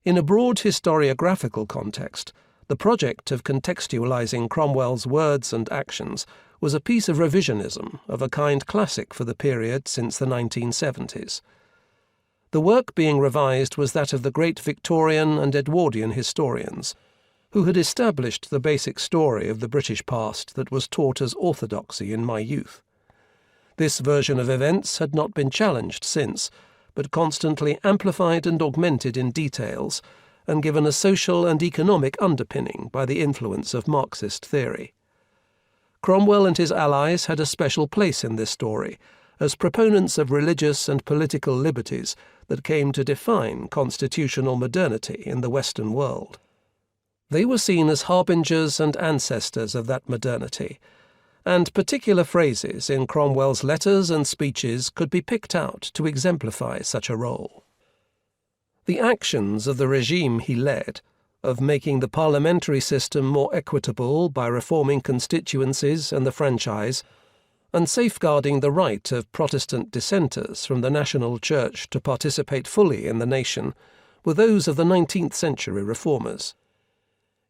In a broad historiographical context, the project of contextualizing Cromwell's words and actions was a piece of revisionism of a kind classic for the period since the 1970s. The work being revised was that of the great Victorian and Edwardian historians, who had established the basic story of the British past that was taught as orthodoxy in my youth. This version of events had not been challenged since, but constantly amplified and augmented in details, and given a social and economic underpinning by the influence of Marxist theory. Cromwell and his allies had a special place in this story, as proponents of religious and political liberties that came to define constitutional modernity in the Western world. They were seen as harbingers and ancestors of that modernity, and particular phrases in Cromwell's letters and speeches could be picked out to exemplify such a role. The actions of the regime he led, of making the parliamentary system more equitable by reforming constituencies and the franchise, and safeguarding the right of Protestant dissenters from the national church to participate fully in the nation, were those of the 19th century reformers.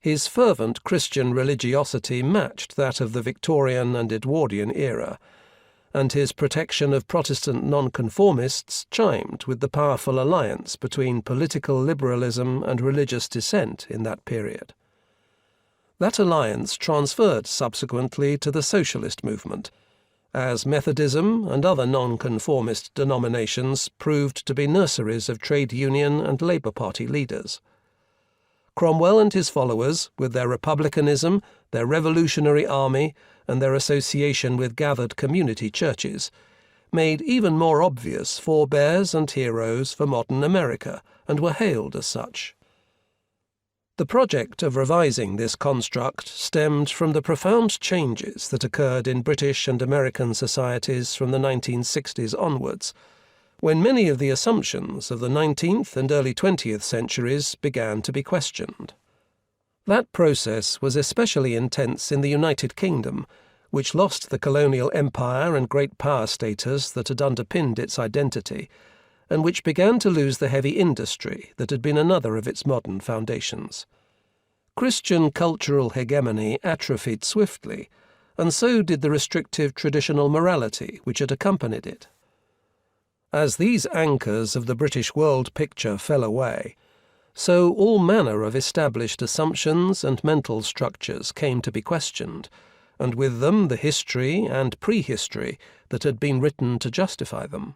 His fervent Christian religiosity matched that of the Victorian and Edwardian era, and his protection of Protestant nonconformists chimed with the powerful alliance between political liberalism and religious dissent in that period. That alliance transferred subsequently to the socialist movement, as Methodism and other nonconformist denominations proved to be nurseries of trade union and Labour Party leaders. Cromwell and his followers, with their republicanism, their revolutionary army, and their association with gathered community churches, made even more obvious forebears and heroes for modern America, and were hailed as such. The project of revising this construct stemmed from the profound changes that occurred in British and American societies from the 1960s onwards, when many of the assumptions of the 19th and early 20th centuries began to be questioned. That process was especially intense in the United Kingdom, which lost the colonial empire and great power status that had underpinned its identity, and which began to lose the heavy industry that had been another of its modern foundations. Christian cultural hegemony atrophied swiftly, and so did the restrictive traditional morality which had accompanied it. As these anchors of the British world picture fell away, so all manner of established assumptions and mental structures came to be questioned, and with them the history and prehistory that had been written to justify them.